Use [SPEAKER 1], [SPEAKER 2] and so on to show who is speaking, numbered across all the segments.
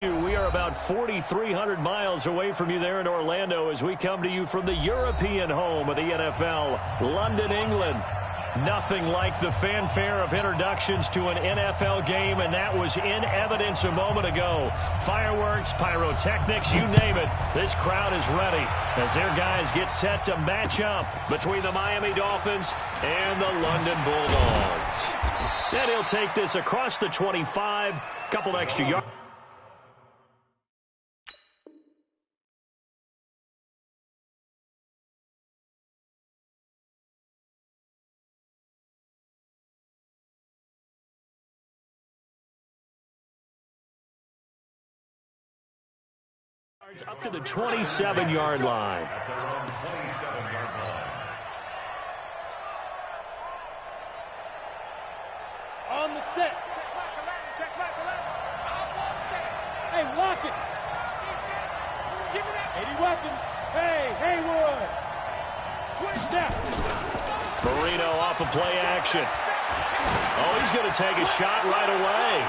[SPEAKER 1] We are about 4,300 miles away from you there in Orlando as we come to you from the European home of the NFL, London, England. Nothing like the fanfare of introductions to an NFL game, and that was in evidence a moment ago. Fireworks, pyrotechnics, you name it. This crowd is ready as their guys get set to match up between the Miami Dolphins and the London Bulldogs. And he'll take this across the 25, couple extra yards. Up to the 27-yard line.
[SPEAKER 2] On the set. Check back 11. Hey, lock it. Give me that. 80 weapon. Hey, Haywood. Twist down.
[SPEAKER 1] Marino off of play action. Oh, he's going to take a shot right away.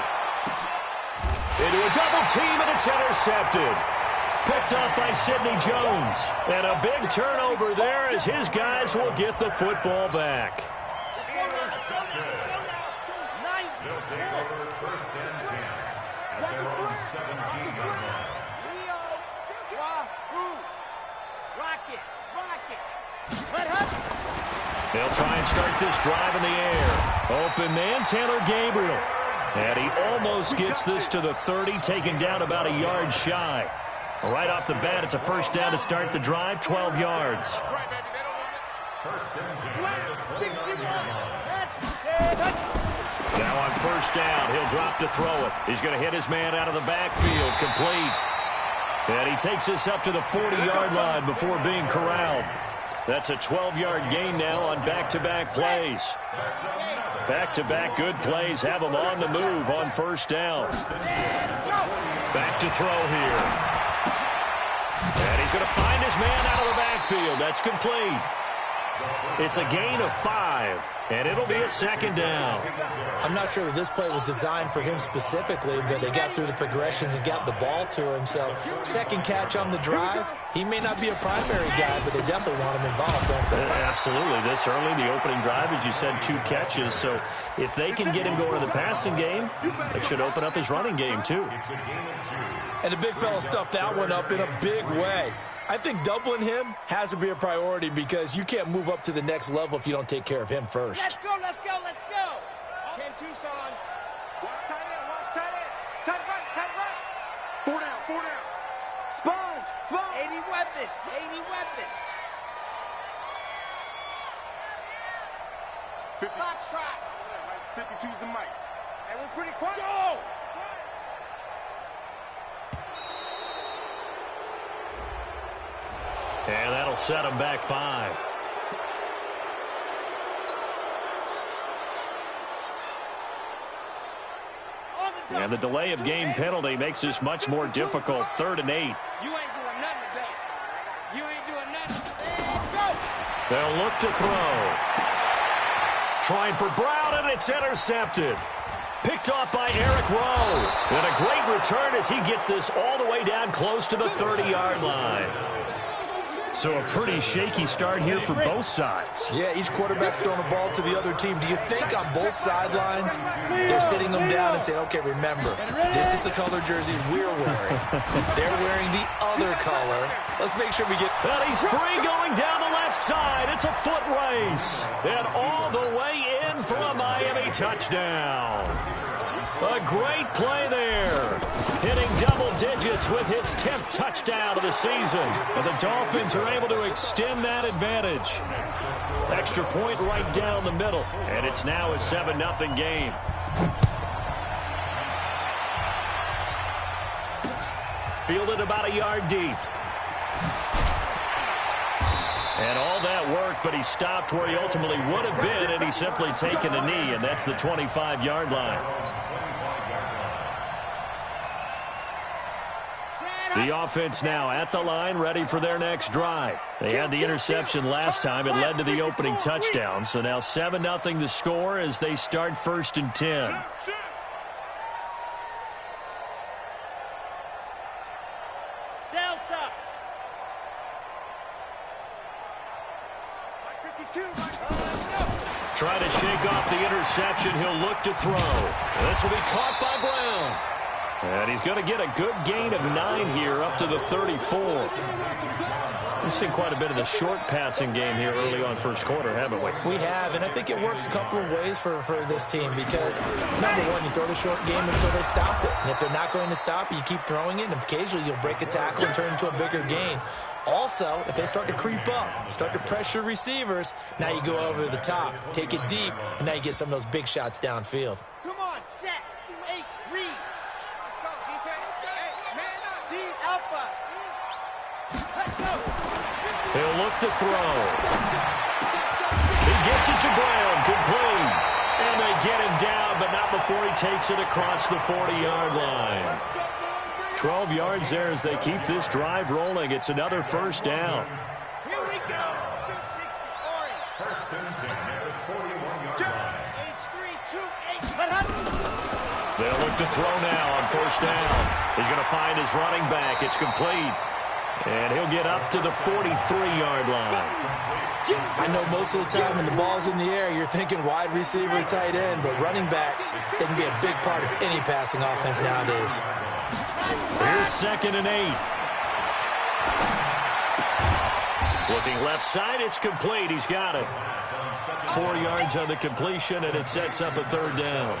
[SPEAKER 1] Into a double team, and it's intercepted. Picked up by Sidney Jones. And a big turnover there as his guys will get the football back.
[SPEAKER 3] Let's go now. Let's go now. 90. First and 10. Watch his play. Leo. Wahoo. Rocket. Let him.
[SPEAKER 1] They'll try and start this drive in the air. Open man, Taylor Gabriel. And he almost gets this to the 30, taken down about a yard shy. Right off the bat, it's a first down to start the drive, 12 yards.
[SPEAKER 3] That's right, baby. They don't want it. First and 10. 61.
[SPEAKER 1] Now on first down, he'll drop to throw it. He's going to hit his man out of the backfield, complete. And he takes this up to the 40-yard line before being corralled. That's a 12-yard gain now on back-to-back plays. Back-to-back good plays have him on the move on first down. Back to throw here. And he's going to find his man out of the backfield. That's complete. It's a gain of 5, and it'll be a second down.
[SPEAKER 4] I'm not sure that this play was designed for him specifically, but they got through the progressions and got the ball to him. So second catch on the drive. He may not be a primary guy, but they definitely want him involved, don't they?
[SPEAKER 1] Absolutely. This early in the opening drive, as you said, 2 catches. So if they can get him going in the passing game, it should open up his running game too.
[SPEAKER 4] And the big fella stuffed that one up in a big way. I think doubling him has to be a priority because you can't move up to the next level if you don't take care of him first.
[SPEAKER 3] Let's go. 10 Tucson. Watch tight end. Tight right. 4 down. Sponge. 80 weapon. 50. Fox trot. 52's the mic. And we're pretty quiet. Go!
[SPEAKER 1] And that'll set him back 5. And the delay of game penalty makes this much more difficult. 3rd and 8.
[SPEAKER 2] You ain't doing nothing today. You ain't doing nothing.
[SPEAKER 1] They'll look to throw. Trying for Brown, and it's intercepted. Picked off by Eric Rowe. And a great return as he gets this all the way down close to the 30-yard line. So a pretty shaky start here for both sides.
[SPEAKER 4] Yeah, each quarterback's throwing a ball to the other team. Do you think on both sidelines they're sitting them down and saying, okay, remember, this is the color jersey we're wearing. They're wearing the other color. Let's make sure we get...
[SPEAKER 1] And he's free going down the left side. It's a foot race. And all the way in for a Miami touchdown. A great play there. Hitting double digits with his 10th touchdown of the season. And the Dolphins are able to extend that advantage. Extra point right down the middle. And it's now a 7-0 game. Fielded about a yard deep. And all that work, but he stopped where he ultimately would have been, and he's simply taken a knee, and that's the 25-yard line. The offense now at the line, ready for their next drive. They had the interception last time. It led to the opening touchdown. So now 7-0 the score as they start 1st and 10. Try to shake off the interception. He'll look to throw. This will be caught by Brown. And he's going to get a good gain of 9 here up to the 34. We've seen quite a bit of the short passing game here early on first quarter, haven't we?
[SPEAKER 4] We have, and I think it works a couple of ways for this team because, number one, you throw the short game until they stop it. And if they're not going to stop it, you keep throwing it, and occasionally you'll break a tackle and turn it into a bigger gain. Also, if they start to creep up, start to pressure receivers, now you go over the top, take it deep, and now you get some of those big shots downfield.
[SPEAKER 2] Come on, set, 8, read. Let's go, defense. Hey, man up, deep, alpha. Let's go.
[SPEAKER 1] He'll look to throw. He gets it to Brown, complete. And they get him down, but not before he takes it across the 40-yard line. 12 yards there as they keep this drive rolling. It's another first down.
[SPEAKER 2] Here we go. 60, orange. First and 10 at the 41-yard line. H328.
[SPEAKER 1] They'll look to throw now on first down. He's going to find his running back. It's complete. And he'll get up to the 43-yard line.
[SPEAKER 4] I know most of the time when the ball's in the air, you're thinking wide receiver, tight end, but running backs, they can be a big part of any passing offense nowadays.
[SPEAKER 1] Here's 2nd and 8. Looking left side, it's complete. He's got it. 4 yards on the completion, and it sets up a third down.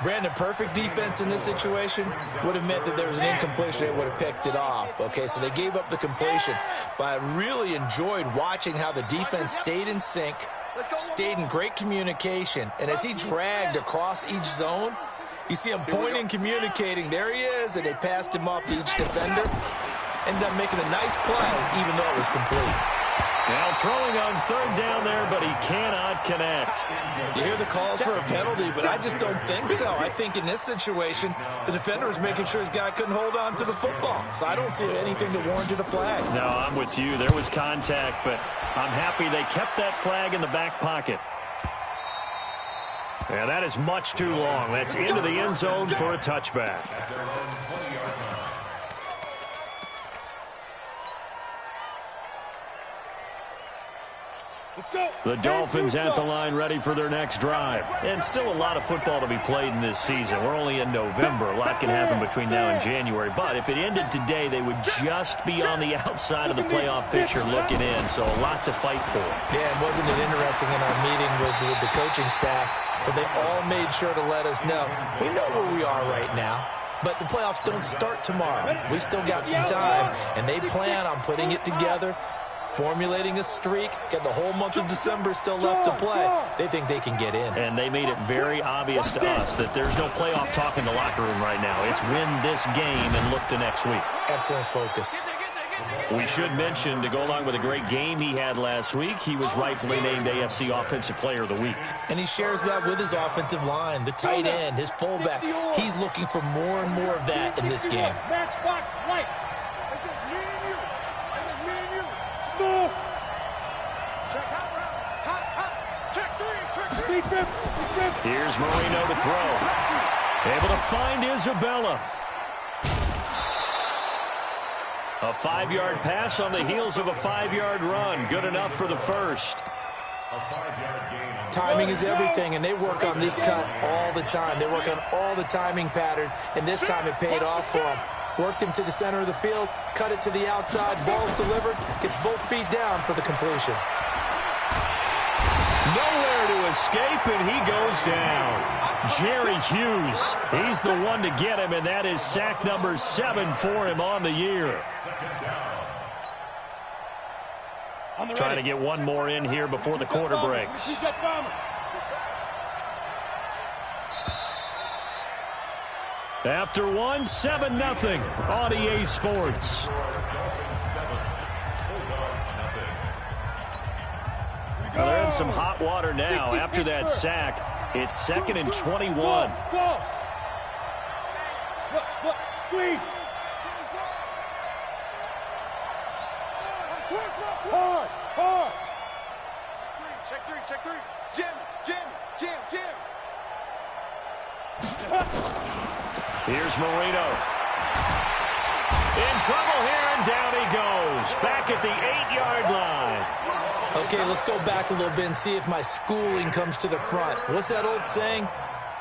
[SPEAKER 4] Brandon, perfect defense in this situation would have meant that there was an incompletion. They would have picked it off. Okay, so they gave up the completion. But I really enjoyed watching how the defense stayed in sync, stayed in great communication, and as he dragged across each zone, you see him pointing, communicating. There he is, and they passed him off to each defender. Ended up making a nice play, even though it was complete.
[SPEAKER 1] Now throwing on third down there, but he cannot connect.
[SPEAKER 4] You hear the calls for a penalty, but I just don't think so. I think in this situation, the defender was making sure his guy couldn't hold on to the football. So I don't see anything that warranted a flag.
[SPEAKER 1] No, I'm with you. There was contact, but I'm happy they kept that flag in the back pocket. Yeah, that is much too long. That's into the end zone for a touchback. The Dolphins at the line ready for their next drive. And still a lot of football to be played in this season. We're only in November. A lot can happen between now and January. But if it ended today, they would just be on the outside of the playoff picture looking in. So a lot to fight for.
[SPEAKER 4] Yeah, and wasn't it interesting in our meeting with the coaching staff that they all made sure to let us know, we know where we are right now. But the playoffs don't start tomorrow. We still got some time, and they plan on putting it together, formulating a streak, got the whole month of December still left to play. They think they can get in.
[SPEAKER 1] And they made it very obvious to us that there's no playoff talk in the locker room right now. It's win this game and look to next week.
[SPEAKER 4] Excellent focus.
[SPEAKER 1] We should mention, to go along with a great game he had last week, he was rightfully named AFC Offensive Player of the Week.
[SPEAKER 4] And he shares that with his offensive line, the tight end, his fullback. He's looking for more and more of that in this game.
[SPEAKER 2] Matchbox light. This is me and you. This is me and you. Smooth. Check hot route. Hot, hot. Check three. Check three.
[SPEAKER 1] Here's Marino to throw. Able to find Isabella. A 5-yard pass on the heels of a 5-yard run. Good enough for the first.
[SPEAKER 4] Timing is everything, and they work on this cut all the time. They work on all the timing patterns, and this time it paid off for them. Worked him to the center of the field, cut it to the outside, ball's delivered, gets both feet down for the completion.
[SPEAKER 1] Nowhere to escape, and he goes down. Jerry Hughes, he's the one to get him, and that is sack number 7 for him on the year. Trying to get one more in here before the quarter breaks. After one, 7-0 on EA Sports. Well, they're in some hot water now. After that sack, it's 2nd and 21.
[SPEAKER 2] Go. Squeeze. Hard. Check three. Jim.
[SPEAKER 1] Here's Marino. In trouble here, and down he goes. Back at the 8-yard line.
[SPEAKER 4] Okay, let's go back a little bit and see if my schooling comes to the front. What's that old saying?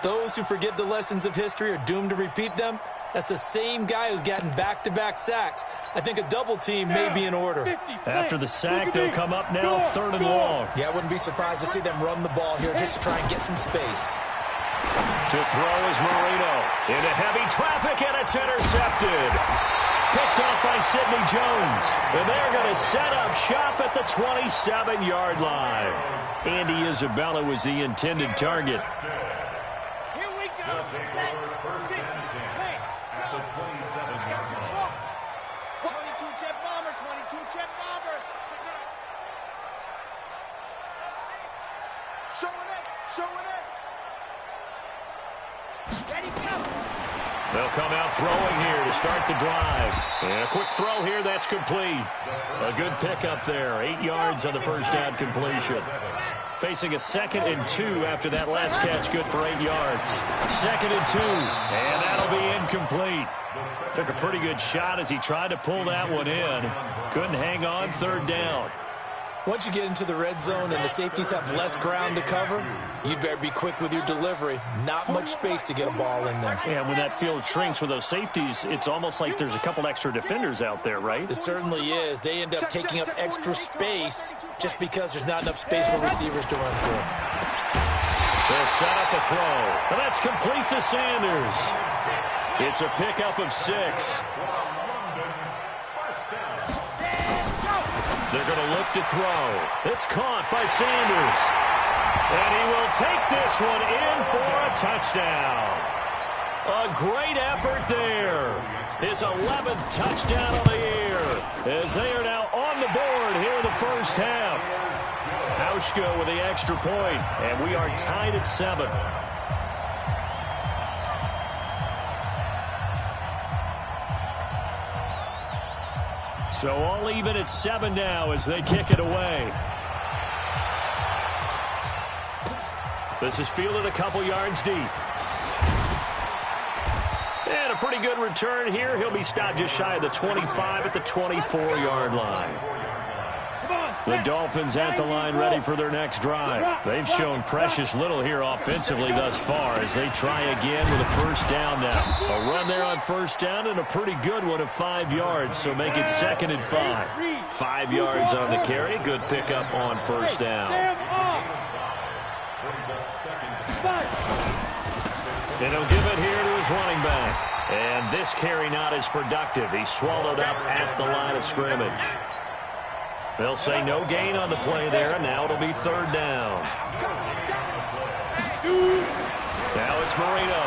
[SPEAKER 4] Those who forget the lessons of history are doomed to repeat them. That's the same guy who's gotten back-to-back sacks. I think a double team may be in order.
[SPEAKER 1] After the sack, they'll come up now 3rd and long.
[SPEAKER 4] Yeah, I wouldn't be surprised to see them run the ball here just to try and get some space.
[SPEAKER 1] To throw is Marino. Into heavy traffic, and it's intercepted. Picked off by Sidney Jones. And they're going to set up shop at the 27-yard line. Andy Isabella was the intended target.
[SPEAKER 2] Here we go. Set. 22 jet bomber, 22 jet bomber. Showing it. Ready, go.
[SPEAKER 1] They'll come out throwing here to start the drive. And a quick throw here, that's complete. A good pickup there, 8 yards on the first down completion. Facing a 2nd and 2 after that last catch, good for 8 yards. 2nd and 2, and that'll be incomplete. Took a pretty good shot as he tried to pull that one in. Couldn't hang on, 3rd down.
[SPEAKER 4] Once you get into the red zone and the safeties have less ground to cover, you'd better be quick with your delivery. Not much space to get a ball in there.
[SPEAKER 1] Yeah, when that field shrinks with those safeties, it's almost like there's a couple extra defenders out there, right?
[SPEAKER 4] It certainly is. They end up taking up extra space just because there's not enough space for receivers to run through.
[SPEAKER 1] They'll set up a throw. And that's complete to Sanders. It's a pickup of 6. They're going to look to throw. It's caught by Sanders. And he will take this one in for a touchdown. A great effort there. His 11th touchdown on the year as they are now on the board here in the first half. Hauschka with the extra point, and we are tied at 7. So all even at 7 now as they kick it away. This is fielded a couple yards deep. And a pretty good return here. He'll be stopped just shy of the 25 at the 24-yard line. The Dolphins at the line ready for their next drive. They've shown precious little here offensively thus far as they try again with a first down now. A run there on first down and a pretty good one of 5 yards, so make it 2nd and 5. 5 yards on the carry. Good pickup on first down. And he'll give it here to his running back. And this carry not as productive. He's swallowed up at the line of scrimmage. They'll say no gain on the play there, and now it'll be 3rd down. Now it's Marino.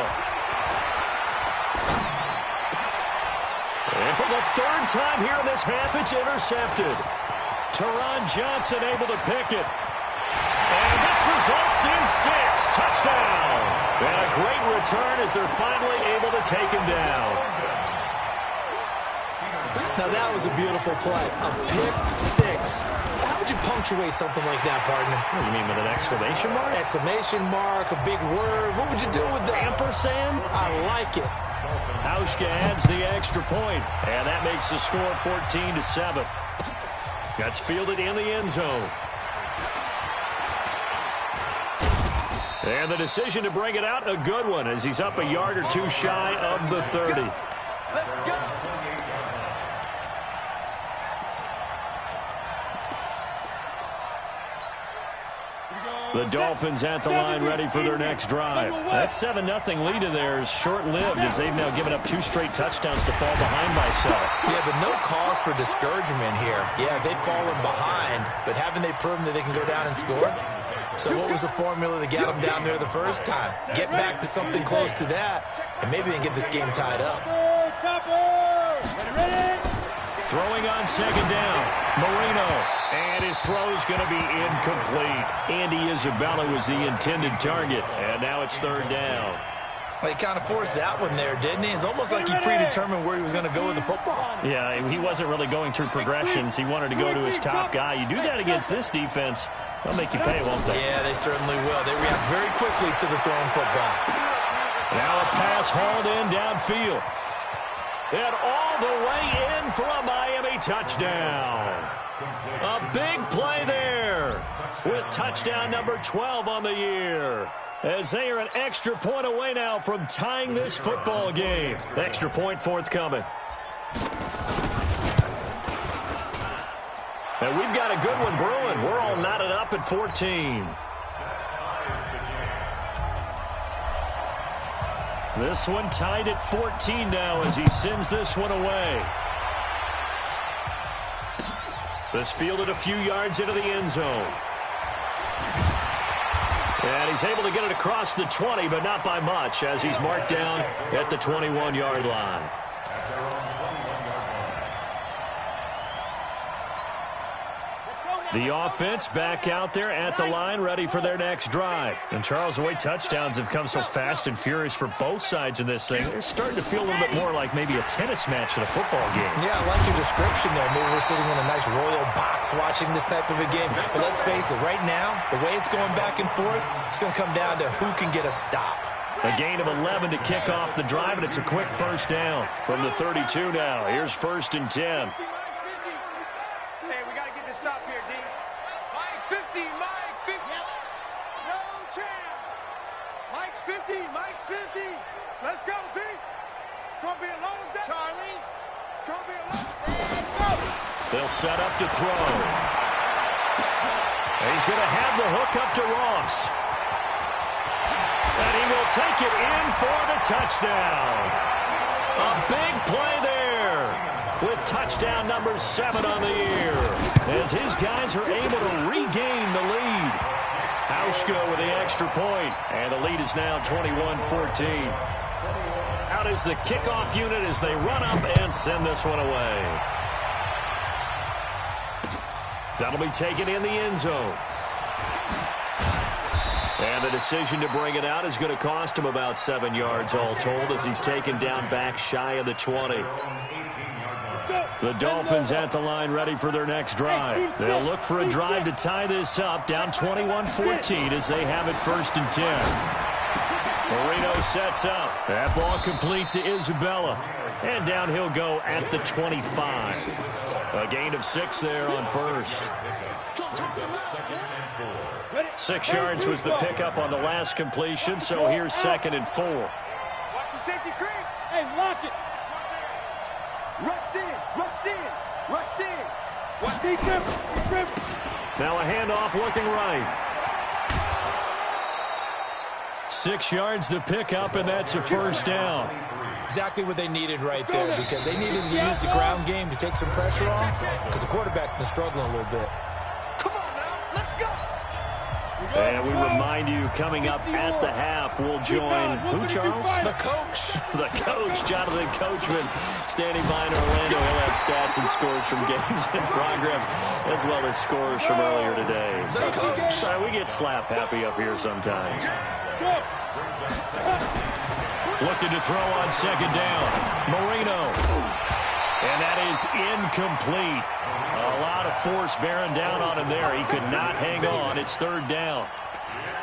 [SPEAKER 1] And for the 3rd time here in this half, it's intercepted. Teron Johnson able to pick it. And this results in 6. Touchdown. And a great return as they're finally able to take him down.
[SPEAKER 4] Now that was a beautiful play. A pick 6. How would you punctuate something like that, partner?
[SPEAKER 1] What do you mean, with an exclamation mark?
[SPEAKER 4] Exclamation mark, a big word. What would you do with that?
[SPEAKER 1] Ampersand?
[SPEAKER 4] I like it.
[SPEAKER 1] Hauschka adds the extra point, and that makes the score 14-7. That's fielded in the end zone. And the decision to bring it out, a good one, as he's up a yard or 2 shy of the 30.
[SPEAKER 2] Let's go.
[SPEAKER 1] The Dolphins at the line ready for their next drive. That 7-0 lead of theirs short-lived as they've now given up 2 straight touchdowns to fall behind by 7.
[SPEAKER 4] Yeah, but no cause for discouragement here. Yeah, they've fallen behind, but haven't they proven that they can go down and score? So what was the formula that got them down there the first time? Get back to something close to that, and maybe they can get this game tied up.
[SPEAKER 1] Throwing on 2nd down, Marino. And his throw's going to be incomplete. Andy Isabella was the intended target, and now it's 3rd down.
[SPEAKER 4] Well, he kind of forced that one there, didn't he? It's almost like he predetermined where he was going to go with the football.
[SPEAKER 1] Yeah, he wasn't really going through progressions. He wanted to go to his top guy. You do that against this defense, they'll make you pay, won't they?
[SPEAKER 4] Yeah, they certainly will. They react very quickly to the thrown football.
[SPEAKER 1] Now a pass hauled in downfield. And all the way in for a Miami touchdown. A big play there with touchdown number 12 on the year. As they are an extra point away now from tying this football game. Extra point forthcoming. And we've got a good one brewing. We're all knotted up at 14. This one tied at 14 now as he sends this one away. This fielded a few yards into the end zone. And he's able to get it across the 20, but not by much, as he's marked down at the 21-yard line. The offense back out there at the line, ready for their next drive. And, Charles, the way touchdowns have come so fast and furious for both sides in this thing, it's starting to feel a little bit more like maybe a tennis match in a football game. Yeah, I like your description there. Maybe we're sitting in a nice royal box watching this type of a game. But let's face it, right now, the way it's going back and forth, it's going to come down to who can get a stop. A gain of 11 to kick off the drive, and it's a quick first down from the 32 now. Here's 1st and 10.
[SPEAKER 3] Let's go, D. It's going to be a long day. Charlie. It's going to be a long day. Go.
[SPEAKER 1] They'll set up to throw. And he's going to have the hook up to Ross. And he will take it in for the touchdown. A big play there with touchdown number 7 on the year. As his guys are able to regain the lead. Hauschka with the extra point. And the lead is now 21-14. Out is the kickoff unit as they run up and send this one away. That'll be taken in the end zone. And the decision to bring it out is going to cost him about 7 yards all told as he's taken down back shy of the 20. The Dolphins at the line ready for their next drive. They'll look for a drive to tie this up, down 21-14 as they have it 1st and 10. Marino sets up. That ball complete to Isabella. And down he'll go at the 25. A gain of 6 there on 1st. 6 yards was the pickup on the last completion, so here's 2nd and 4.
[SPEAKER 2] Watch the safety creep. Hey, lock it. Rush in, rush in, rush in. Watch defense.
[SPEAKER 1] Now a handoff looking right. 6 yards the pickup, and that's a 1st down.
[SPEAKER 4] Exactly what they needed right there, because they needed to use the ground game to take some pressure off, because the quarterback's been struggling a little bit.
[SPEAKER 3] Come on now, let's go.
[SPEAKER 1] And we remind you, coming up at the half, we'll join who, Charles?
[SPEAKER 4] The coach.
[SPEAKER 1] The coach, Jonathan Coachman, standing by in Orlando. He'll have stats and scores from games in progress, as well as scores from earlier today.
[SPEAKER 4] The coach.
[SPEAKER 1] We get slap happy up here sometimes. Looking to throw on 2nd down. Marino. And that is incomplete. A lot of force bearing down on him there. He could not hang on. It's 3rd down.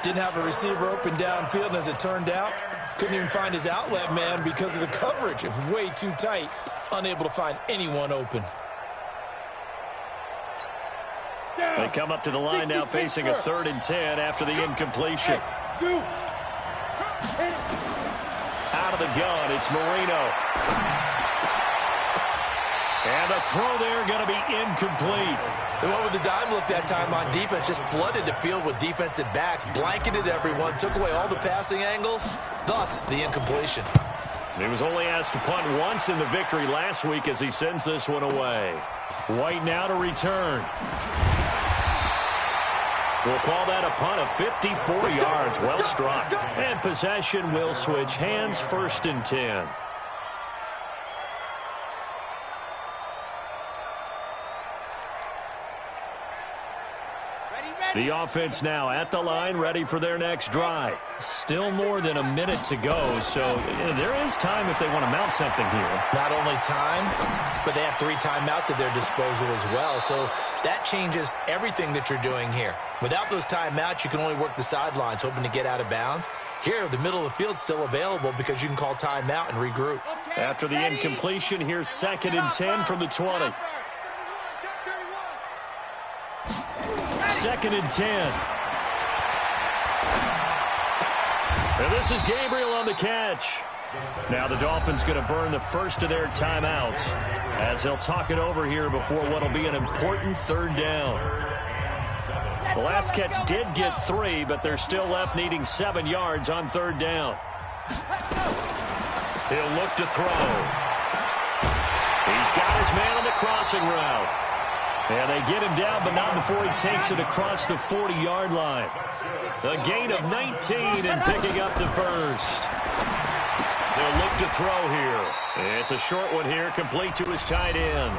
[SPEAKER 4] Didn't have a receiver open downfield, and as it turned out, couldn't even find his outlet man because of the coverage. It was way too tight. Unable to find anyone open.
[SPEAKER 1] They come up to the line now facing a 3rd and 10 after the incompletion. Out of the gun, it's Marino. And the throw there going to be incomplete.
[SPEAKER 4] They went with the dime look that time on defense, just flooded the field with defensive backs, blanketed everyone, took away all the passing angles, thus the incompletion.
[SPEAKER 1] He was only asked to punt once in the victory last week as he sends this one away. White now to return. We'll call that a punt of 54 yards. Well struck. And possession will switch hands, 1st and 10. The offense now at the line, ready for their next drive. Still more than a minute to go, so there is time if they want to mount something here.
[SPEAKER 4] Not only time, but they have 3 timeouts at their disposal as well, so that changes everything that you're doing here. Without those timeouts, you can only work the sidelines, hoping to get out of bounds. Here, the middle of the field's still available because you can call timeout and regroup.
[SPEAKER 1] After the incompletion, here's 2nd and 10 from the 20. 2nd and 10. And this is Gabriel on the catch. Now the Dolphins going to burn the first of their timeouts as they'll talk it over here before what will be an important 3rd down. The last catch did get 3, but they're still left needing 7 yards on 3rd down. He'll look to throw. He's got his man on the crossing route. And they get him down, but not before he takes it across the 40-yard line. A gain of 19 and picking up the first. They'll look to throw here. It's a short one here, complete to his tight end.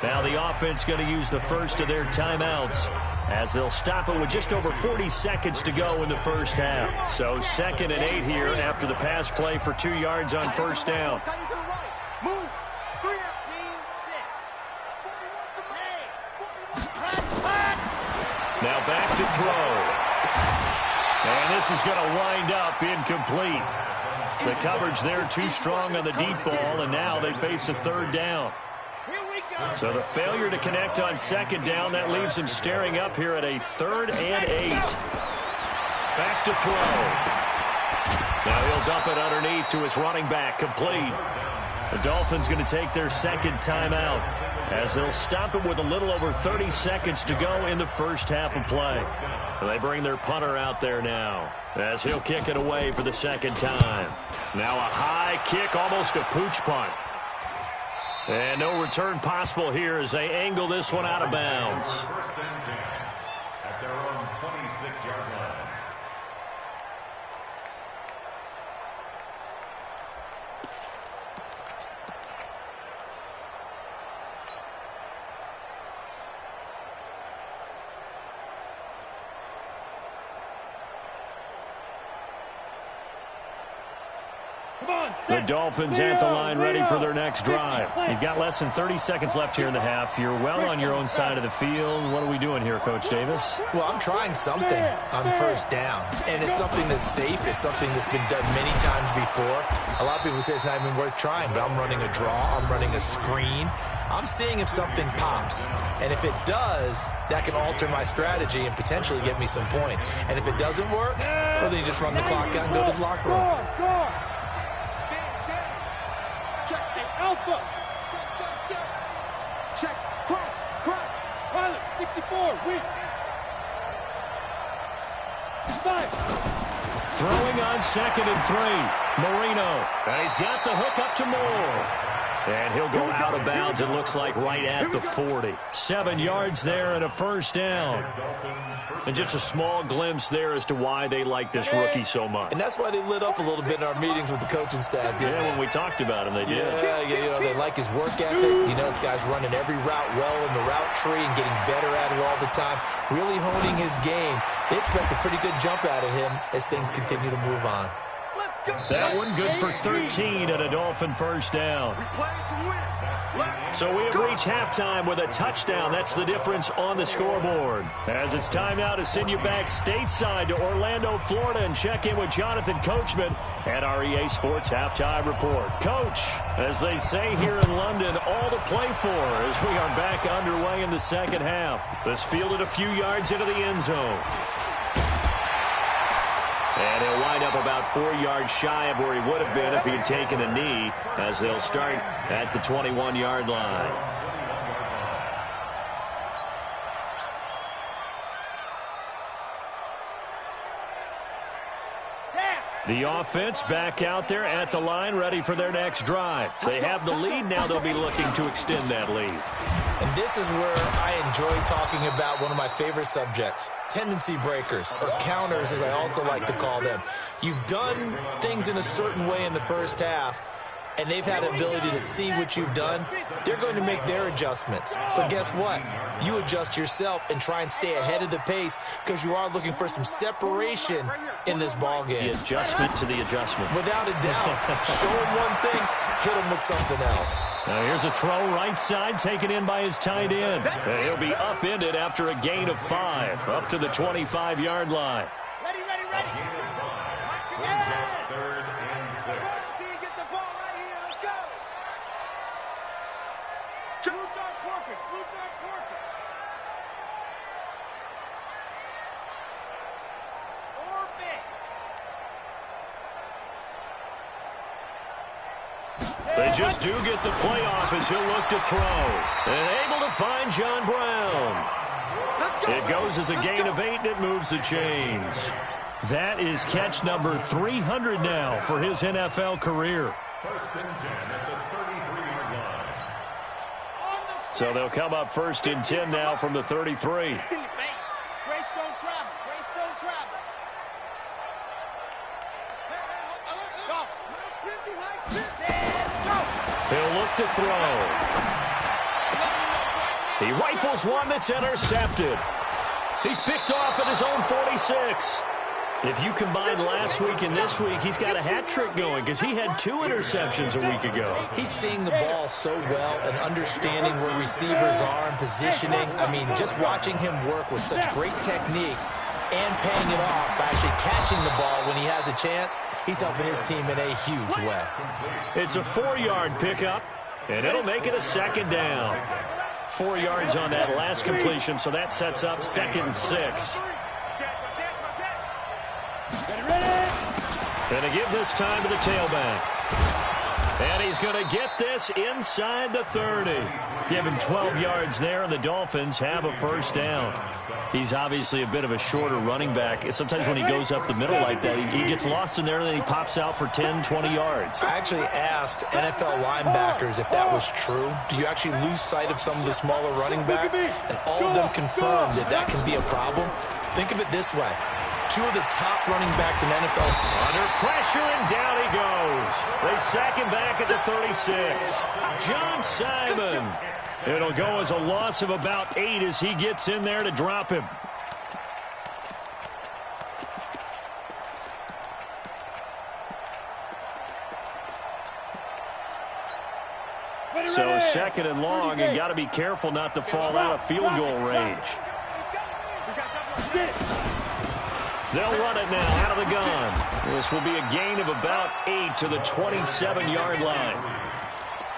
[SPEAKER 1] Now the offense going to use the first of their timeouts as they'll stop it with just over 40 seconds to go in the first half. So 2nd and 8 here after the pass play for 2 yards on 1st down. Now back to throw. And this is going to wind up incomplete. The coverage there too strong on the deep ball, and now they face a 3rd down. So the failure to connect on 2nd down, that leaves him staring up here at a 3rd and 8. Back to throw. Now he'll dump it underneath to his running back, complete. The Dolphins going to take their 2nd timeout as they'll stop it with a little over 30 seconds to go in the first half of play. They bring their punter out there now as he'll kick it away for the 2nd time. Now a high kick, almost a pooch punt. And no return possible here as they angle this one out of bounds.
[SPEAKER 5] At their own 26-yard line.
[SPEAKER 1] The Dolphins at the line ready for their next drive. You've got less than 30 seconds left here in the half. You're well on your own side of the field. What are we doing here, Coach Davis?
[SPEAKER 4] Well, I'm trying something on 1st down, and it's something that's safe. It's something that's been done many times before. A lot of people say it's not even worth trying, but I'm running a draw. I'm running a screen. I'm seeing if something pops, and if it does, that can alter my strategy and potentially get me some points. And if it doesn't work, well, then you just run the clock out and go to the locker room.
[SPEAKER 2] Alpha. Check. Crunch. Pilot, 64, weak. 5.
[SPEAKER 1] Throwing on 2nd and 3. Marino. And he's got the hook up to Moore. And he'll go out of bounds, it looks like, right at the 40. 7 yards there and a 1st down. And just a small glimpse there as to why they like this rookie so much.
[SPEAKER 4] And that's why they lit up a little bit in our meetings with the coaching staff.
[SPEAKER 1] Yeah, when we talked about him, they did.
[SPEAKER 4] Yeah, you know, they like his work ethic. You know, this guy's running every route well in the route tree and getting better at it all the time. Really honing his game. They expect a pretty good jump out of him as things continue to move on.
[SPEAKER 1] That one good for 13 and a Dolphin 1st down. So we have reached halftime with a touchdown. That's the difference on the scoreboard. As it's time now to send you back stateside to Orlando, Florida, and check in with Jonathan Coachman at our EA Sports Halftime Report. Coach, as they say here in London, all to play for as we are back underway in the 2nd half. This fielded a few yards into the end zone. And he'll wind up about 4 yards shy of where he would have been if he had taken a knee, as they'll start at the 21-yard line. The offense back out there at the line, ready for their next drive. They have the lead. Now they'll be looking to extend that lead.
[SPEAKER 4] And this is where I enjoy talking about one of my favorite subjects, tendency breakers, or counters as I also like to call them. You've done things in a certain way in the first half, and they've had the ability to see what you've done. They're going to make their adjustments. So guess what? You adjust yourself and try and stay ahead of the pace because you are looking for some separation in this ball game.
[SPEAKER 1] The adjustment to the adjustment.
[SPEAKER 4] Without a doubt. Show him one thing, hit him with something else.
[SPEAKER 1] Now here's a throw right side, taken in by his tight end. And he'll be upended after a gain of 5, up to the 25-yard line.
[SPEAKER 2] Ready.
[SPEAKER 1] They just do get the play off as he'll look to throw. And able to find John Brown. It goes as a gain of 8, and it moves the chains. That is catch number 300 now for his NFL career.
[SPEAKER 5] First and 10 at the 33-yard line.
[SPEAKER 1] So they'll come up first and 10 now from the 33.
[SPEAKER 3] Grace don't travel. Grace don't travel.
[SPEAKER 1] He'll look to throw. He rifles one that's intercepted. He's picked off at his own 46. If you combine last week and this week, he's got a hat trick going because he had 2 interceptions a week ago.
[SPEAKER 4] He's seeing the ball so well and understanding where receivers are and positioning. I mean, just watching him work with such great technique and paying it off by actually catching the ball when he has a chance, he's helping his team in a huge way.
[SPEAKER 1] It's a 4-yard pickup, and it'll make it a second down. 4 yards on that last completion, so that sets up 2nd and 6. Going to give this time to the tailback. And he's going to get this inside the 30. Give him 12 yards there, and the Dolphins have a first down. He's obviously a bit of a shorter running back. Sometimes when he goes up the middle like that, he gets lost in there, and then he pops out for 10, 20 yards.
[SPEAKER 4] I actually asked NFL linebackers if that was true. Do you actually lose sight of some of the smaller running backs? And all of them confirmed that that can be a problem. Think of it this way. 2 of the top running backs in NFL.
[SPEAKER 1] Under pressure, and down he goes. They sack him back at the 36. John Simon. It'll go as a loss of about 8 as he gets in there to drop him. So 2nd and long, and got to be careful not to fall out of field goal range. They'll run it now out of the gun. This will be a gain of about 8 to the 27-yard line.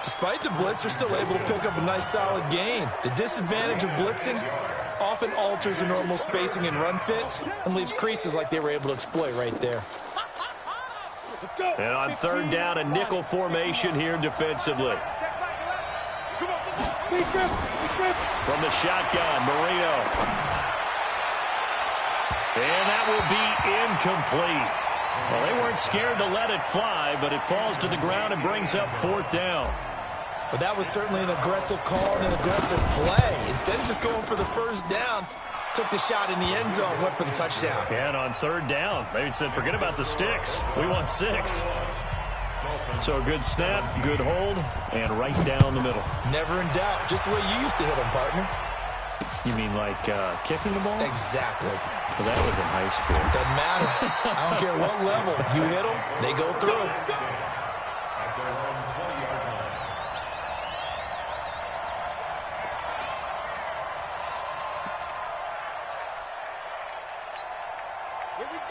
[SPEAKER 4] Despite the blitz, they're still able to pick up a nice solid gain. The disadvantage of blitzing often alters the normal spacing and run fits and leaves creases like they were able to exploit right there.
[SPEAKER 1] And on 3rd down, a nickel formation here defensively. From the shotgun, Marino. And that will be incomplete. Well, they weren't scared to let it fly, but it falls to the ground and brings up 4th down.
[SPEAKER 4] But that was certainly an aggressive call and an aggressive play. Instead of just going for the first down, took the shot in the end zone, went for the touchdown.
[SPEAKER 1] And on 3rd down, they said, forget about the sticks. We want 6. So a good snap, good hold, and right down the middle.
[SPEAKER 4] Never in doubt. Just the way you used to hit them, partner.
[SPEAKER 1] You mean like kicking the ball?
[SPEAKER 4] Exactly.
[SPEAKER 1] Well, that was in high school.
[SPEAKER 4] Doesn't matter. I don't care what level. You hit them, they go through.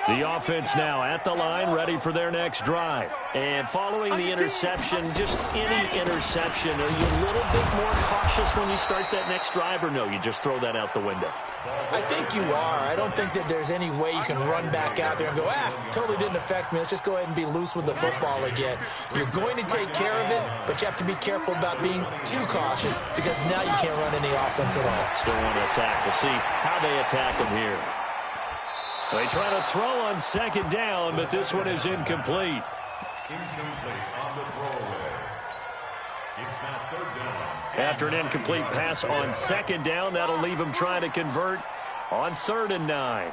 [SPEAKER 4] The offense now at the line, ready for their next drive. And following the interception, just any interception, are you a little bit more cautious when you start that next drive, or no, you just throw that out the window? I think you are. I don't think that there's any way you can run back out there and go, totally didn't affect me. Let's just go ahead and be loose with the football again. You're going to take care of it, but you have to be careful about being too cautious because now you can't run any offense at all.
[SPEAKER 1] Still want to attack. We'll see how they attack them here. They try to throw on 2nd down, but this one is incomplete.
[SPEAKER 5] Incomplete on the throwaway. It's now 3rd down.
[SPEAKER 1] After an incomplete pass on 2nd down, that'll leave him trying to convert on 3rd and 9.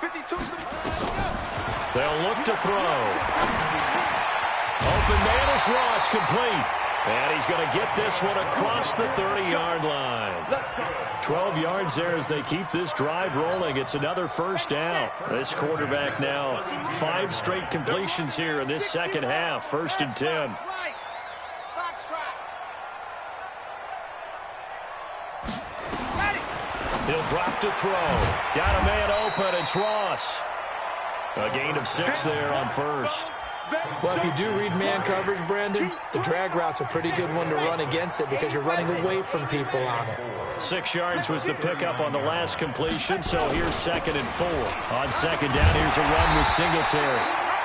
[SPEAKER 3] 52.
[SPEAKER 1] They'll look to throw. Open man is Ross, complete. And he's going to get this one across the 30-yard line. 12 yards there as they keep this drive rolling. It's another first down. This quarterback now 5 straight completions here in this second half. 1st and 10. He'll drop to throw. Got a man open. It's Ross. A gain of 6 there on 1st.
[SPEAKER 4] Well, if you do read man coverage, Brandon, the drag route's a pretty good one to run against it because you're running away from people on it.
[SPEAKER 1] 6 yards was the pickup on the last completion, so here's 2nd and 4. On 2nd down, here's a run with Singletary.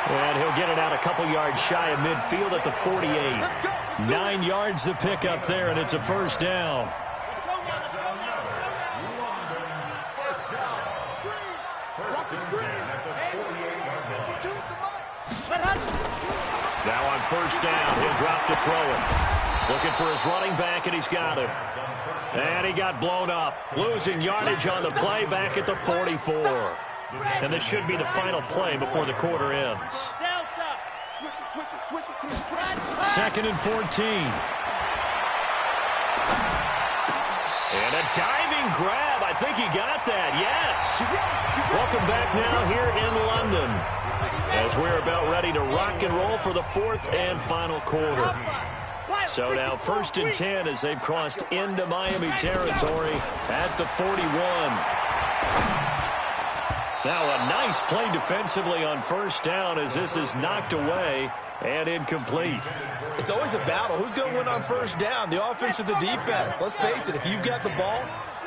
[SPEAKER 1] And he'll get it out a couple yards shy of midfield at the 48. 9 yards to pick up there, and it's a first down. Now on first down, he'll drop to throw it. Looking for his running back, and he's got him. And he got blown up. Losing yardage on the play back at the 44. And this should be the final play before the quarter ends. Second and 14. And a diving grab. I think he got that. Yes. Welcome back now here in London, as we're about ready to rock and roll for the fourth and final quarter. So now first and 10 as they've crossed into Miami territory at the 41. Now a nice play defensively on first down as this is knocked away and incomplete.
[SPEAKER 4] It's always a battle. Who's going to win on first down, the offense or the defense? Let's face it, if you've got the ball,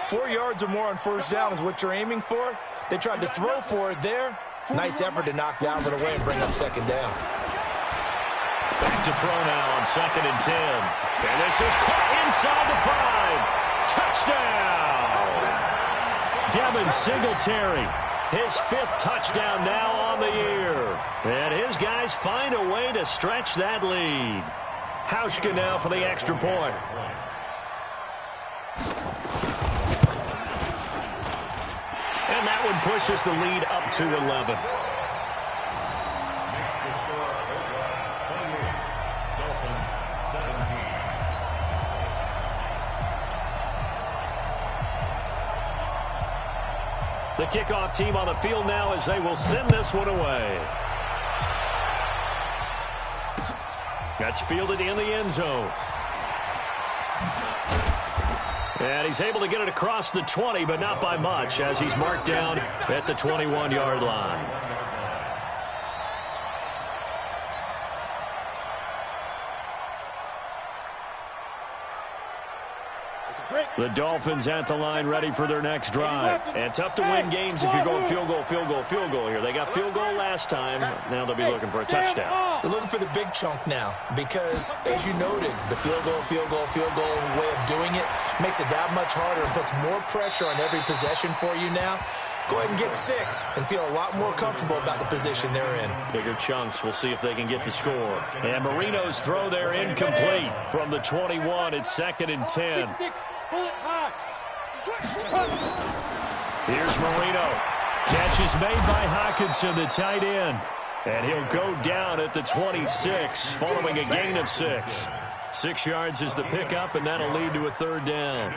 [SPEAKER 4] 4 yards or more on first down is what you're aiming for. They tried to throw for it there. Nice effort to knock that one away and bring up second down.
[SPEAKER 1] Back to throw now on second and 10. And this is caught inside the 5. Touchdown! Devin Singletary. His 5th touchdown now on the year. And his guys find a way to stretch that lead. Hauschka now for the extra point. And that one pushes the lead up to 11. The kickoff team on the field now as they will send this one away. That's fielded in the end zone. And he's able to get it across the 20, but not by much, as he's marked down at the 21-yard line. The Dolphins at the line ready for their next drive. And tough to win games if you're going field goal, field goal, field goal here. They got field goal last time. Now they'll be looking for a touchdown.
[SPEAKER 4] They're looking for the big chunk now because, as you noted, the field goal way of doing it makes it that much harder and puts more pressure on every possession for you now. Go ahead and get 6 and feel a lot more comfortable about the position they're in.
[SPEAKER 1] Bigger chunks. We'll see if they can get the score. And Marino's throw there incomplete from the 21. It's second and 10. Here's Marino. Catch is made by Hockenson, the tight end. And he'll go down at the 26 following a gain of 6. 6 yards is the pickup, and that'll lead to a third down.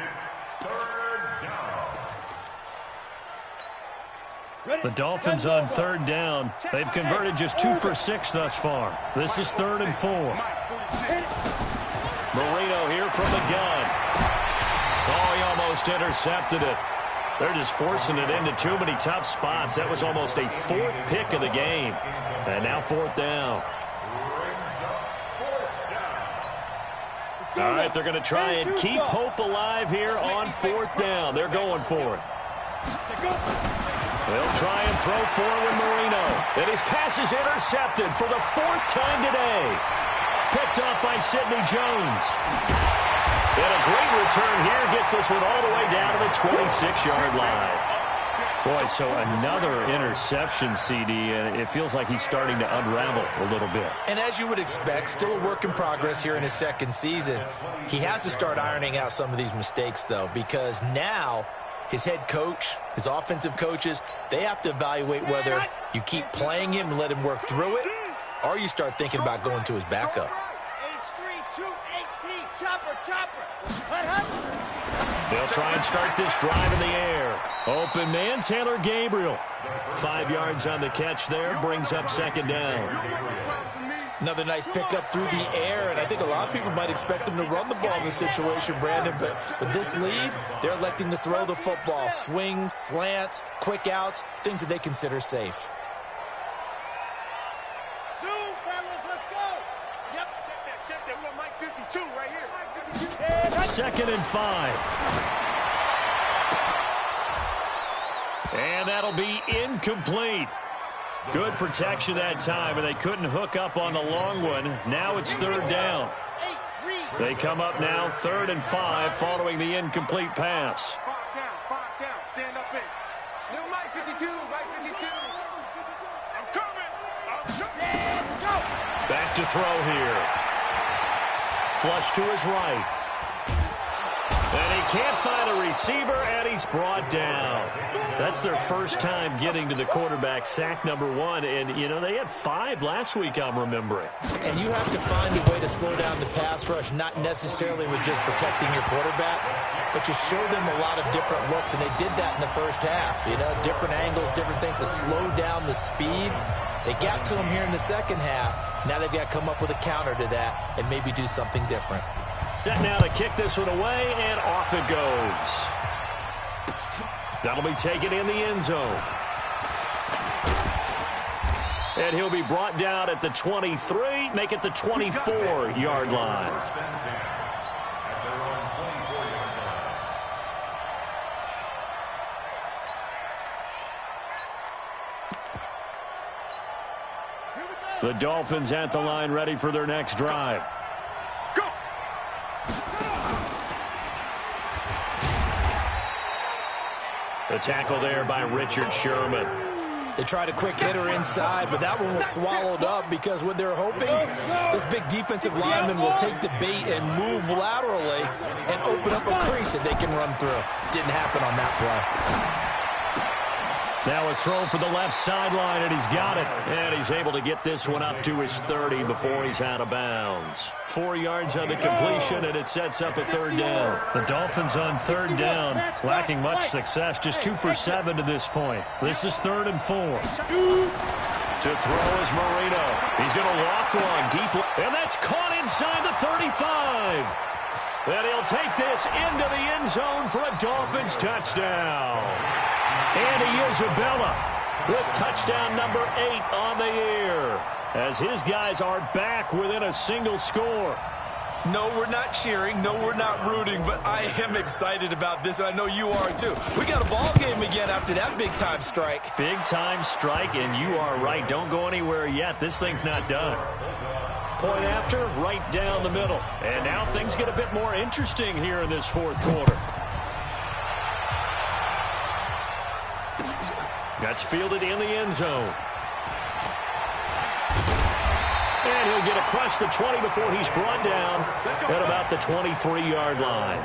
[SPEAKER 1] The Dolphins on third down. They've converted just 2 for 6 thus far. This is 3rd and 4. Marino here from the gun. Oh, he almost intercepted it. They're just forcing it into too many tough spots. That was almost a 4th pick of the game. And now 4th down. All right, they're going to try and keep hope alive here on 4th down. They're going for it. They'll try and throw forward Marino. And his pass is intercepted for the 4th time today. Picked off by Sidney Jones. And a great return here gets this one all the way down to the 26-yard line. Boy, so another interception, CD, and it feels like he's starting to unravel a little bit. And as you would expect, still a work in progress here in his second season. He has to start ironing out some of these mistakes, though, because now his head coach, his offensive coaches, they have to evaluate whether you keep playing him and let him work through it, or you start thinking about going to his backup. They'll try and start this drive in the air. Open man, Taylor Gabriel. 5 yards on the catch there, brings up second down. Another nice pickup through the air, and I think a lot of people might expect them to run the ball in this situation, Brandon, but with this lead, they're electing to throw the football. Swings, slants, quick outs, things that they consider safe. Second and 5. And that'll be incomplete. Good protection that time, and they couldn't hook up on the long one. Now it's third down. They come up now 3rd and 5 following the incomplete pass.
[SPEAKER 3] 5 down, stand up in. New Mike 52, Mike 52. I'm coming. Go.
[SPEAKER 1] Back to throw here. Flush to his right. And he can't find a receiver, and he's brought down. That's their first time getting to the quarterback, sack number 1. And, you know, they had 5 last week, I'm remembering.
[SPEAKER 4] And you have to find a way to slow down the pass rush, not necessarily with just protecting your quarterback, but you show them a lot of different looks, and they did that in the first half. You know, different angles, different things to slow down the speed. They got to him here in the second half. Now they've got to come up with a counter to that and maybe do something different.
[SPEAKER 1] Set now to kick this one away, and off it goes. That'll be taken in the end zone. And he'll be brought down at the 23, make it the 24-yard line. The Dolphins at the line, ready for their next drive. The tackle there by Richard Sherman.
[SPEAKER 4] They tried a quick hitter inside, but that one was swallowed up because what they're hoping, this big defensive lineman will take the bait and move laterally and open up a crease that they can run through. Didn't happen on that play.
[SPEAKER 1] Now a throw for the left sideline, and he's got it. And he's able to get this one up to his 30 before he's out of bounds. 4 yards on the completion, and it sets up a third down. The Dolphins on third down, lacking much success, just 2 for 7 to this point. This is 3rd and 4. To throw is Marino. He's going to loft one deep, and that's caught inside the 35. And he'll take this into the end zone for a Dolphins touchdown. Andy Isabella with touchdown number 8 on the year, as his guys are back within a single score.
[SPEAKER 4] No, we're not cheering. No, we're not rooting, but I am excited about this, and I know you are too. We got a ball game again after that big-time strike.
[SPEAKER 1] Big-time strike, and you are right. Don't go anywhere yet. This thing's not done. Point after, right down the middle. And now things get a bit more interesting here in this 4th quarter. That's fielded in the end zone. And he'll get across the 20 before he's brought down at about the 23-yard line.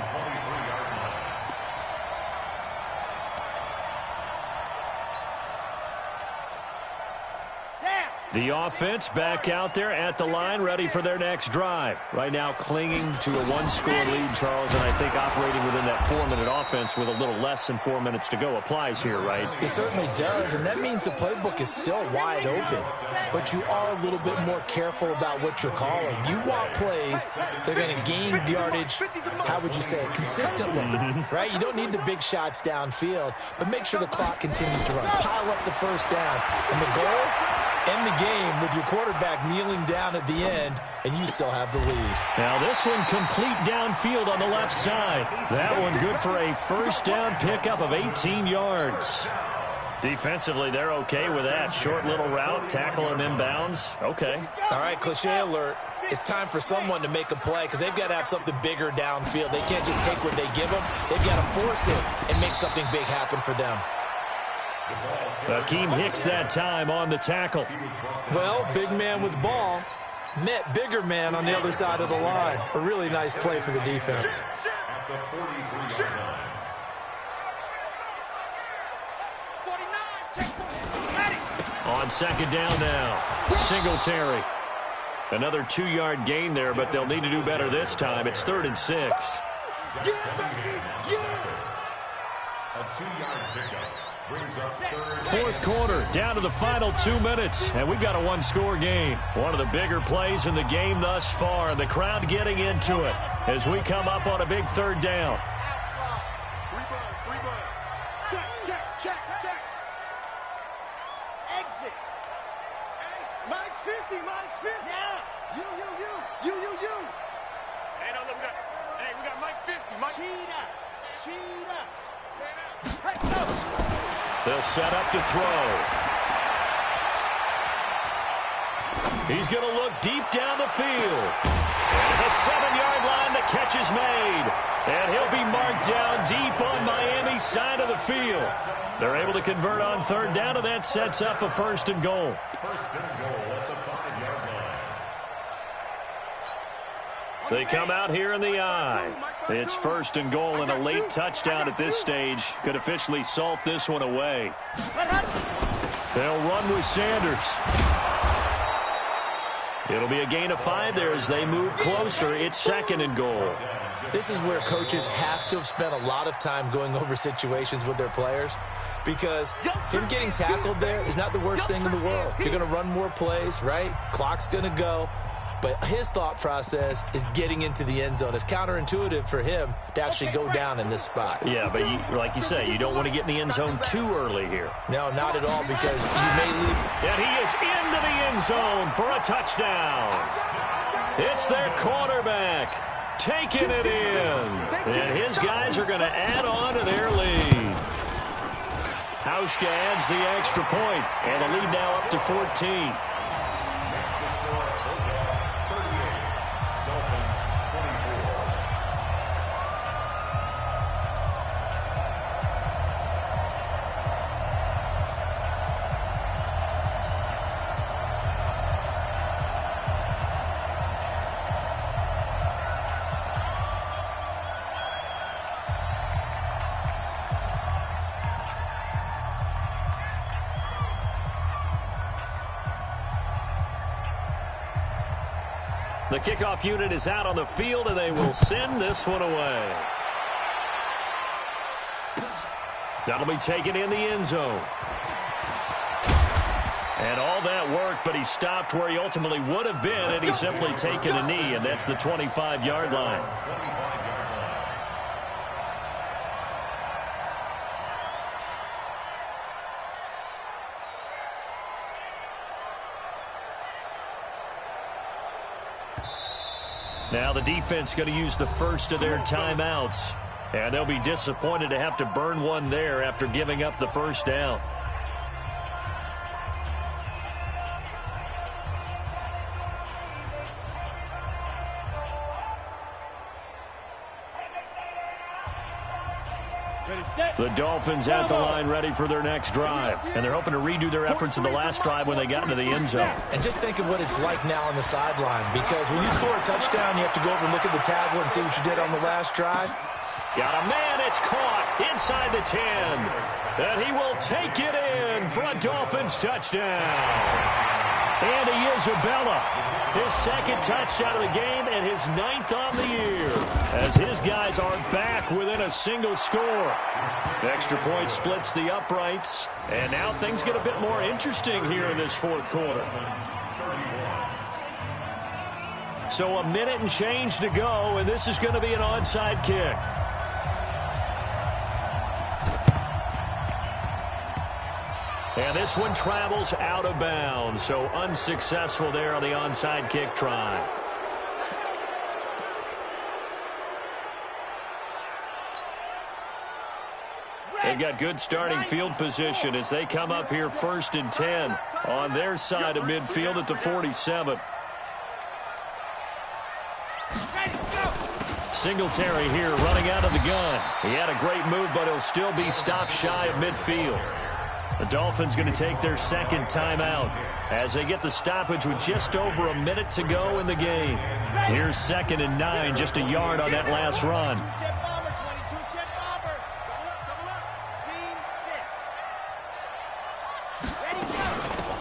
[SPEAKER 1] The offense back out there at the line, ready for their next drive. Right now clinging to a 1-score lead, Charles, and I think operating within that 4-minute offense with a little less than 4 minutes to go applies here, right?
[SPEAKER 4] It certainly does, and that means the playbook is still wide open. But you are a little bit more careful about what you're calling. You want plays, they're going to gain yardage, how would you say it, consistently, right? You don't need the big shots downfield, but make sure the clock continues to run. Pile up the first downs. And the goal? End the game with your quarterback kneeling down at the end, and you still have the lead.
[SPEAKER 1] Now this one complete downfield on the left side. That one good for a first down pickup of 18 yards. Defensively, they're okay with that. Short little route, tackle him inbounds. Okay.
[SPEAKER 4] All right, cliche alert. It's time for someone to make a play because they've got to have something bigger downfield. They can't just take what they give them. They've got to force it and make something big happen for them.
[SPEAKER 1] Akeem Hicks that time on the tackle.
[SPEAKER 4] Well, big man with ball met bigger man on the other side of the line. A really nice play for the defense.
[SPEAKER 5] At the 43-yard line.
[SPEAKER 1] On second down now, Singletary. Another 2-yard gain there, but they'll need to do better this time. It's 3rd and 6.
[SPEAKER 5] A 2-yard pickup brings up
[SPEAKER 1] 4th quarter, down to the final 2 minutes, and we've got a 1-score game. One of the bigger plays in the game thus far, and the crowd getting into it as we come up on a big 3rd down.
[SPEAKER 2] Check. Exit. Mike's 50. Mike's 50. Now. You.
[SPEAKER 3] Hey, no, look, we got Mike 50. Mike.
[SPEAKER 2] Cheetah. Hey, no.
[SPEAKER 1] They'll set up to throw. He's going to look deep down the field. And the 7-yard line, the catch is made. And he'll be marked down deep on Miami's side of the field. They're able to convert on third down, and that sets up a 1st and goal.
[SPEAKER 5] First and goal at the 5-yard line.
[SPEAKER 1] They come out here in the I. It's 1st and goal, and a late touchdown at this stage could officially salt this one away. They'll run with Sanders. It'll be a gain of 5 there as they move closer. It's 2nd and goal.
[SPEAKER 4] This is where coaches have to have spent a lot of time going over situations with their players, because him getting tackled there is not the worst thing in the world. You're going to run more plays, right? Clock's going to go. But his thought process is getting into the end zone. It's counterintuitive for him to actually go down in this spot.
[SPEAKER 1] Yeah, but like you say, you don't want to get in the end zone too early here.
[SPEAKER 4] No, not at all, because you may leave.
[SPEAKER 1] And he is into the end zone for a touchdown. It's their quarterback taking it in. And his guys are going to add on to their lead. Hauschka adds the extra point, and the lead now up to 14. The kickoff unit is out on the field, and they will send this one away. That'll be taken in the end zone. And all that work, but he stopped where he ultimately would have been, and he's simply taken a knee, and that's the 25-yard line. Now the defense going to use the first of their timeouts. And they'll be disappointed to have to burn one there after giving up the first down. The Dolphins at the line ready for their next drive. And they're hoping to redo their efforts in the last drive when they got into the end zone.
[SPEAKER 4] And just think of what it's like now on the sideline, because when you score a touchdown, you have to go over and look at the tablet and see what you did on the last drive.
[SPEAKER 1] Got a man, it's caught inside the 10. And he will take it in for a Dolphins touchdown. Andy Isabella, his 2nd touchdown of the game and his 9th on the year, as his guys are back within a single score. Extra point splits the uprights, and now things get a bit more interesting here in this 4th quarter. So a minute and change to go, and this is going to be an onside kick. And this one travels out of bounds, so unsuccessful there on the onside kick try. They've got good starting field position as they come up here 1st and 10 on their side of midfield at the 47. Singletary here running out of the gun. He had a great move, but he'll still be stopped shy of midfield. The Dolphins going to take their 2nd timeout as they get the stoppage with just over a minute to go in the game. Here's 2nd and 9, just a yard on that last run.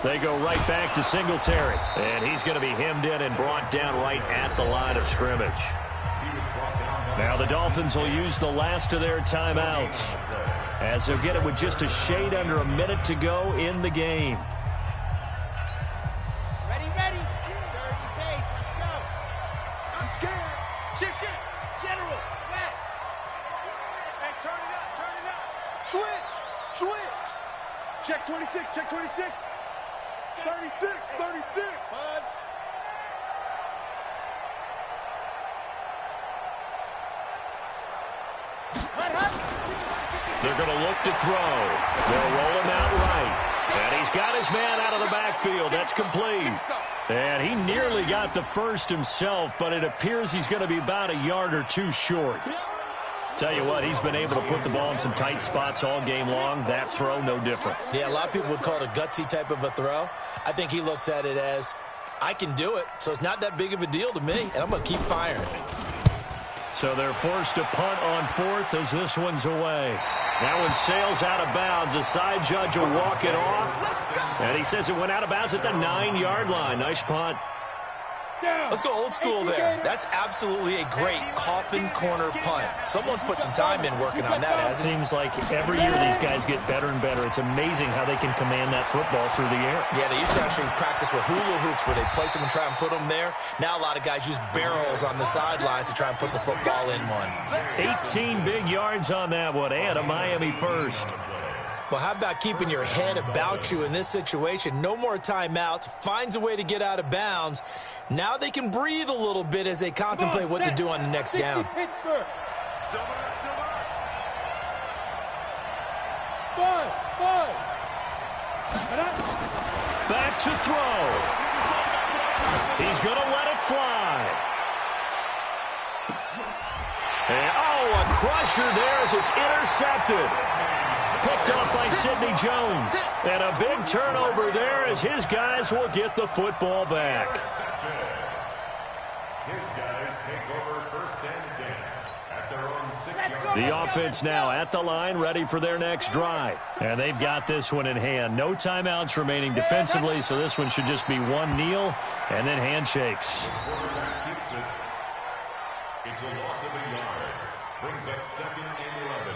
[SPEAKER 1] They go right back to Singletary, and he's going to be hemmed in and brought down right at the line of scrimmage. Now the Dolphins will use the last of their timeouts, as they'll get it with just a shade under a minute to go in the game.
[SPEAKER 2] Ready. Dirty pace. Let's go. I'm scared. Shift. General. West. Hey, turn it up. Switch. Check 26. 36. Buzz. Hut.
[SPEAKER 1] They're going to look to throw. They'll roll him out right. And he's He's got his man out of the backfield. That's complete. And he nearly got the first himself, but it appears he's going to be about a yard or two short. Tell you what, he's been able to put the ball in some tight spots all game long. That throw, no different.
[SPEAKER 4] Yeah, a lot of people would call it a gutsy type of a throw. I think he looks at it as, I can do it, so it's not that big of a deal to me, and I'm going to keep firing.
[SPEAKER 1] So they're forced to punt on fourth as this one's away. That one sails out of bounds. The side judge will walk it off. And he says it went out of bounds at the 9-yard line. Nice punt.
[SPEAKER 4] Let's go old school there. That's absolutely a great coffin corner punt. Someone's put some time in working on that, hasn't it?
[SPEAKER 1] Seems like every year these guys get better and better. It's amazing how they can command that football through the air.
[SPEAKER 4] Yeah, they used to actually practice with hula hoops where they place them and try and put them there. Now a lot of guys use barrels on the sidelines to try and put the football in one.
[SPEAKER 1] 18 big yards on that one, and a Miami first.
[SPEAKER 4] Well, how about keeping your head about you in this situation? No more timeouts. Finds a way to get out of bounds. Now they can breathe a little bit as they contemplate what to do on the next down.
[SPEAKER 1] Back to throw. He's going to let it fly. And, oh, a crusher there as it's intercepted. Picked up by Sidney Jones. And a big turnover there as his guys will get the football back.
[SPEAKER 5] His guys take over first and 10 at their own 6-yard line.
[SPEAKER 1] The offense now at the line, ready for their next drive. And they've got this one in hand. No timeouts remaining defensively, so this one should just be one kneel and then handshakes.
[SPEAKER 5] Quarterback keeps it. It's a loss of a yard. Brings up 2nd and 11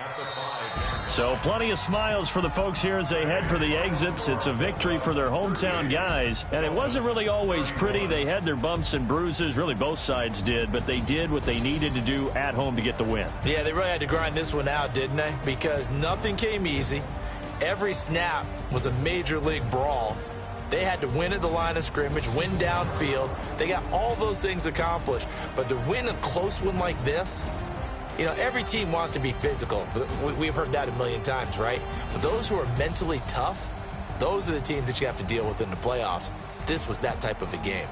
[SPEAKER 5] at the 5-yard line.
[SPEAKER 1] So plenty of smiles for the folks here as they head for the exits. It's a victory for their hometown guys. And it wasn't really always pretty. They had their bumps and bruises. Really, both sides did. But they did what they needed to do at home to get the win.
[SPEAKER 4] Yeah, they really had to grind this one out, didn't they? Because nothing came easy. Every snap was a major league brawl. They had to win at the line of scrimmage, win downfield. They got all those things accomplished. But to win a close one like this, you know, every team wants to be physical. We've heard that a million times, right? But those who are mentally tough, those are the teams that you have to deal with in the playoffs. This was that type of a game.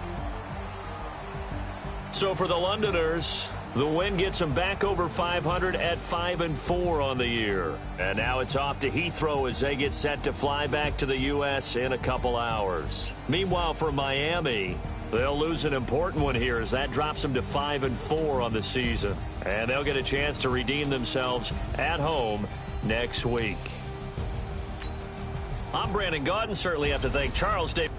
[SPEAKER 1] So for the Londoners, the win gets them back over 500 at 5-4 on the year. And now it's off to Heathrow as they get set to fly back to the U.S. in a couple hours. Meanwhile, for Miami, they'll lose an important one here as that drops them to 5-4 on the season. And they'll get a chance to redeem themselves at home next week. I'm Brandon Gaudin. Certainly have to thank Charles Davis.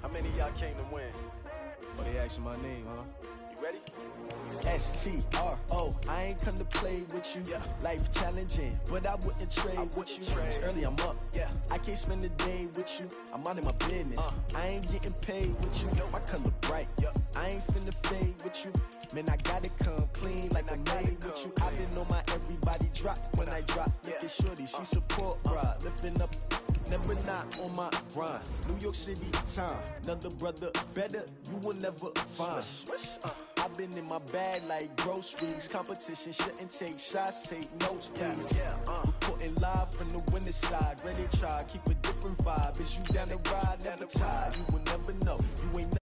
[SPEAKER 3] How many of y'all came to win?
[SPEAKER 6] Oh, they asking my name, huh?
[SPEAKER 3] You ready?
[SPEAKER 6] STRO, I ain't come to play with you. Life challenging, but I wouldn't trade with you. It's early, I'm up. I can't spend the day with you. I'm out of my business. I ain't getting paid with you. My color bright. I ain't finna fade with you. Man, I gotta come clean like I made with you. I've been on my everybody drop when I drop. Look at shorty, she support ride. Lifting up, never not on my grind. New York City time, another brother better, you will never find. I've been in my bag like groceries. Competition shouldn't take shots, take notes, please. Reporting live from the winner side. Ready to try, keep a different vibe. Is you down the ride, never tired. You will never know. You ain't